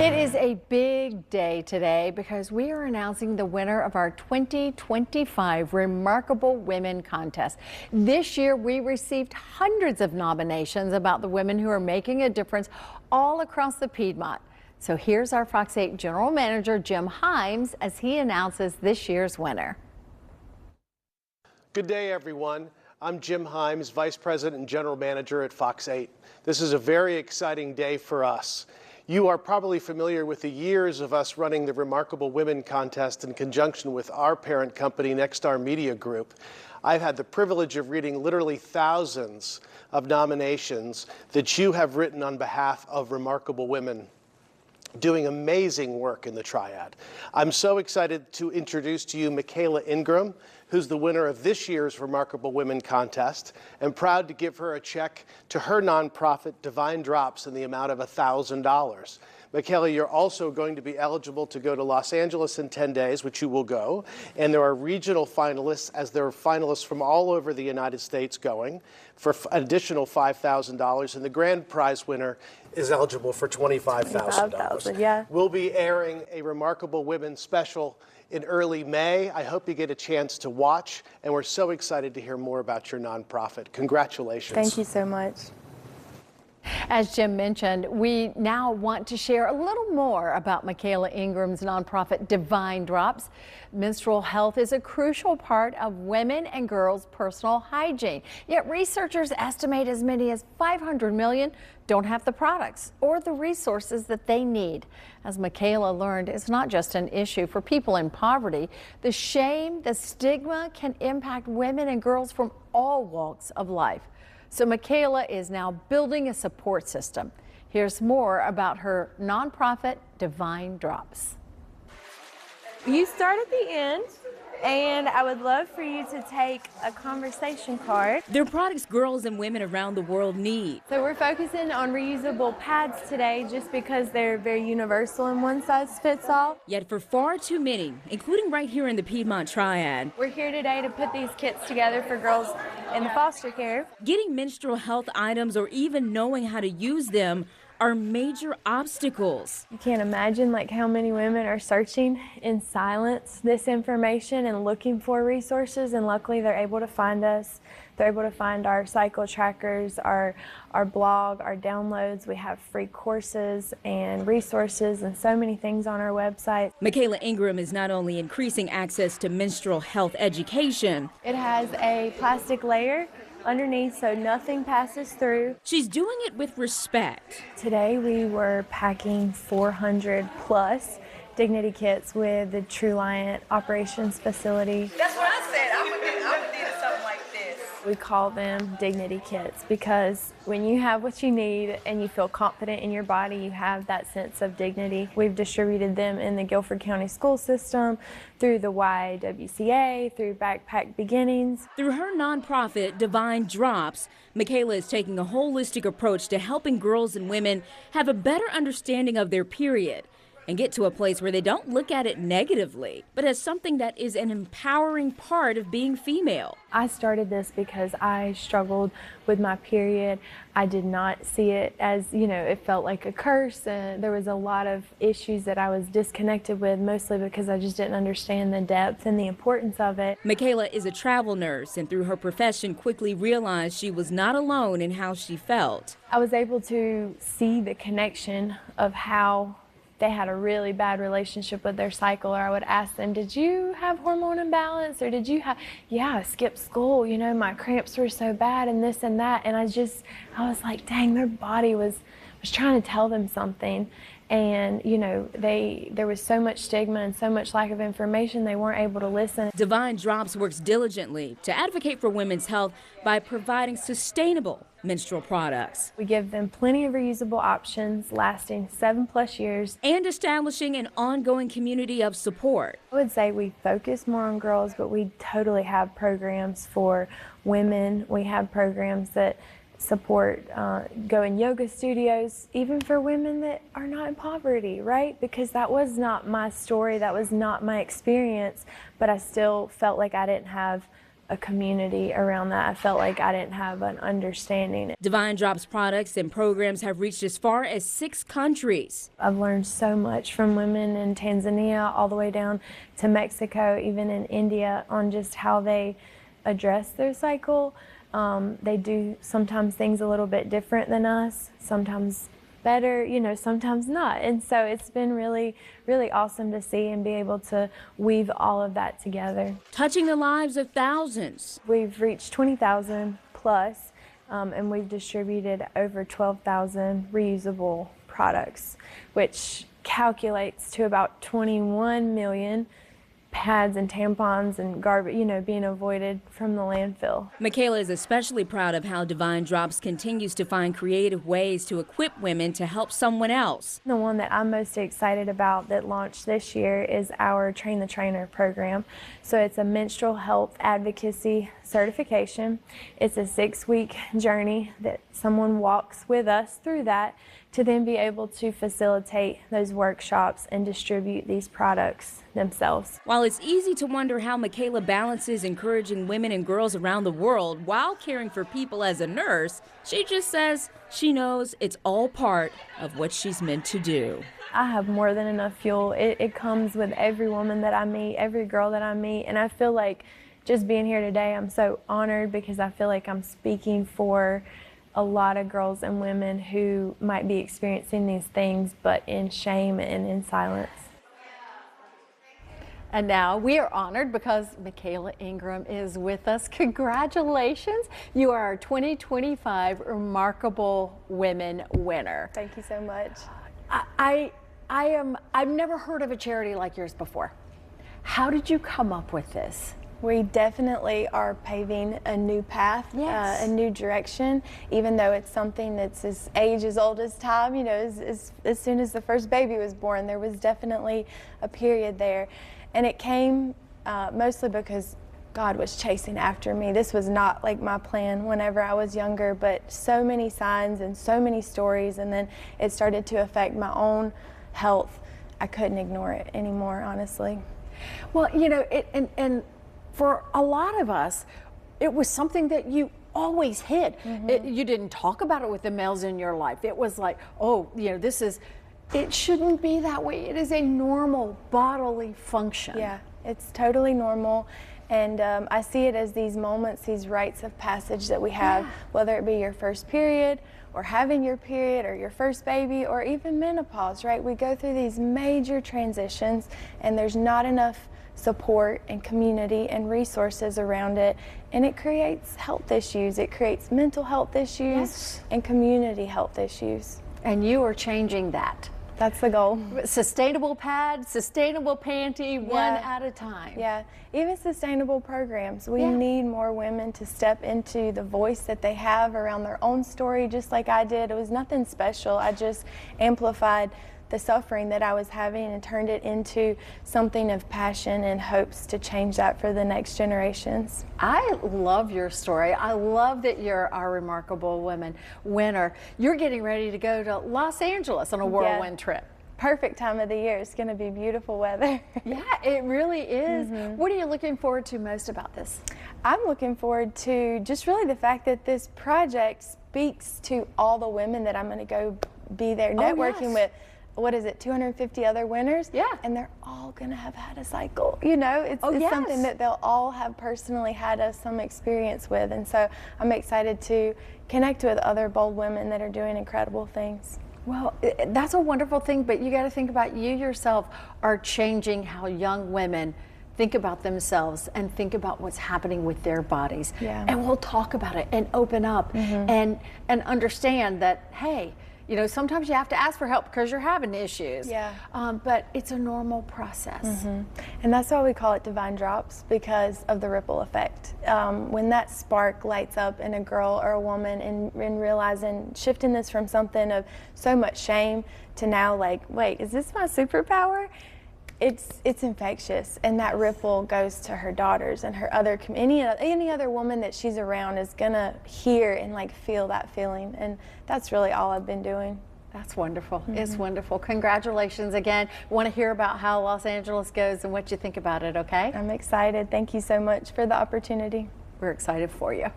It is a big day today because we are announcing the winner of our 2025 Remarkable Women Contest. This year we received hundreds of nominations about the women who are making a difference all across the Piedmont. So here's our Fox 8 General Manager Jim Himes as he announces this year's winner. Good day, everyone. I'm Jim Himes, Vice President and General Manager at Fox 8. This is a very exciting day for us. You are probably familiar with the years of us running the Remarkable Women Contest in conjunction with our parent company, Nexstar Media Group. I've had the privilege of reading literally thousands of nominations that you have written on behalf of remarkable women doing amazing work in the Triad. I'm so excited to introduce to you Mikaela Ingram, who's the winner of this year's Remarkable Women Contest, and proud to give her a check to her nonprofit, Divine Drops, in the amount of $1,000. Mikaela, you're also going to be eligible to go to Los Angeles in 10 days, which you will go, and there are regional finalists, as there are finalists from all over the United States going, for an additional $5,000, and the grand prize winner is eligible for $25,000. Yeah. We'll be airing a Remarkable Women special in early May. I hope you get a chance to watch, and we're so excited to hear more about your nonprofit. Congratulations. Thank you so much. As Jim mentioned, we now want to share a little more about Mikaela Ingram's nonprofit Divine Drops. Menstrual health is a crucial part of women and girls' personal hygiene. Yet researchers estimate as many as 500 million don't have the products or the resources that they need. As Mikaela learned, it's not just an issue for people in poverty. The shame, the stigma can impact women and girls from all walks of life. So Mikaela is now building a support system. Here's more about her nonprofit, Divine Drops. You start at the end, and I would love for you to take a conversation card. They're products girls and women around the world need. So we're focusing on reusable pads today just because they're very universal and one size fits all. Yet for far too many, including right here in the Piedmont Triad, We're here today to put these kits together for girls in the foster care. getting menstrual health items or even knowing how to use them are major obstacles. You can't imagine like how many women are searching in silence this information and looking for resources, and luckily they're able to find us. They're able to find our cycle trackers, our blog, our downloads. We have free courses and resources and so many things on our website. Mikaela Ingram is not only increasing access to menstrual health education, It has a plastic layer underneath so nothing passes through. she's doing it with respect. Today we were packing 400 plus dignity kits with the True Lion operations facility. That's what I said. I would need something like this. We call them dignity kits because when you have what you need and you feel confident in your body, you have that sense of dignity. We've distributed them in the Guilford County school system, through the YWCA, through Backpack Beginnings. Through her nonprofit, Divine Drops, Mikaela is taking a holistic approach to helping girls and women have a better understanding of their period and get to a place where they don't look at it negatively, but as something that is an empowering part of being female. I started this because I struggled with my period. I did not see it as, it felt like a curse. There was a lot of issues that I was disconnected with, mostly because I just didn't understand the depth and the importance of it. Mikaela is a travel nurse and through her profession quickly realized she was not alone in how she felt. I was able to see the connection of how they had a really bad relationship with their cycle, or I would ask them, did you have hormone imbalance, or did you have, yeah, I skipped school, my cramps were so bad and this and that, and I was like, dang, their body was trying to tell them something. And, there was so much stigma and so much lack of information, they weren't able to listen. Divine Drops works diligently to advocate for women's health by providing sustainable menstrual products. We give them plenty of reusable options lasting 7+ years. And establishing an ongoing community of support. I would say we focus more on girls, but we totally have programs for women. We have programs that support going yoga studios, even for women that are not in poverty, right? Because that was not my story, that was not my experience, but I still felt like I didn't have a community around that. I felt like I didn't have an understanding. Divine Drops products and programs have reached as far as 6 countries. I've learned so much from women in Tanzania all the way down to Mexico, even in India, on just how they address their cycle. They do sometimes things a little bit different than us, sometimes better, sometimes not. And so it's been really, really awesome to see and be able to weave all of that together. Touching the lives of thousands. We've reached 20,000 plus, and we've distributed over 12,000 reusable products, which calculates to about 21 million pads and tampons and garbage, being avoided from the landfill. Mikaela is especially proud of how Divine Drops continues to find creative ways to equip women to help someone else. The one that I'm most excited about that launched this year is our Train the Trainer program. So it's a menstrual health advocacy certification. It's a 6-week journey that someone walks with us through that to then be able to facilitate those workshops and distribute these products themselves. While it's easy to wonder how Mikaela balances encouraging women and girls around the world while caring for people as a nurse, she just says she knows it's all part of what she's meant to do. I have more than enough fuel. It comes with every woman that I meet, every girl that I meet, and I feel like just being here today, I'm so honored because I feel like I'm speaking for a lot of girls and women who might be experiencing these things, but in shame and in silence. And now we are honored because Mikaela Ingram is with us. Congratulations. You are our 2025 Remarkable Women winner. Thank you so much. I've never heard of a charity like yours before. How did you come up with this? We definitely are paving a new path, Yes. A new direction, even though it's something that's as old as time. As soon as the first baby was born, there was definitely a period there. And it came mostly because God was chasing after me. This was not like my plan whenever I was younger, but so many signs and so many stories, and then it started to affect my own health. I couldn't ignore it anymore, honestly. Well, and for a lot of us, it was something that you always hid. You didn't talk about it with the males in your life. It was like, it shouldn't be that way. It is a normal bodily function. Yeah, it's totally normal. And I see it as these moments, these rites of passage that we have, whether it be your first period or having your period or your first baby or even menopause, right? We go through these major transitions and there's not enough support and community and resources around it, and it creates health issues. It creates mental health issues and community health issues. And you are changing that. That's the goal. Sustainable pad, sustainable panty, one at a time. Yeah, even sustainable programs. We need more women to step into the voice that they have around their own story, just like I did. It was nothing special. I just amplified the suffering that I was having and turned it into something of passion and hopes to change that for the next generations. I love your story. I love that you're our Remarkable Women winner. You're getting ready to go to Los Angeles on a whirlwind trip. Perfect time of the year. It's going to be beautiful weather. Yeah, it really is. What are you looking forward to most about this? I'm looking forward to just really the fact that this project speaks to all the women that I'm going to go be there networking with. What is it, 250 other winners? Yeah. And they're all going to have had a cycle. It's something that they'll all have personally had some experience with. And so I'm excited to connect with other bold women that are doing incredible things. Well, that's a wonderful thing, but you got to think about you yourself are changing how young women think about themselves and think about what's happening with their bodies. Yeah. And we'll talk about it and open up and understand that, hey, sometimes you have to ask for help because you're having issues. Yeah. But it's a normal process. And that's why we call it Divine Drops, because of the ripple effect. When that spark lights up in a girl or a woman and realizing, shifting this from something of so much shame to now like, wait, is this my superpower? It's infectious, and that ripple goes to her daughters and her other any other woman that she's around is gonna hear and like feel that feeling, and that's really all I've been doing. That's wonderful. It's wonderful. Congratulations again. Want to hear about how Los Angeles goes and what you think about it, okay? I'm excited. Thank you so much for the opportunity. We're excited for you.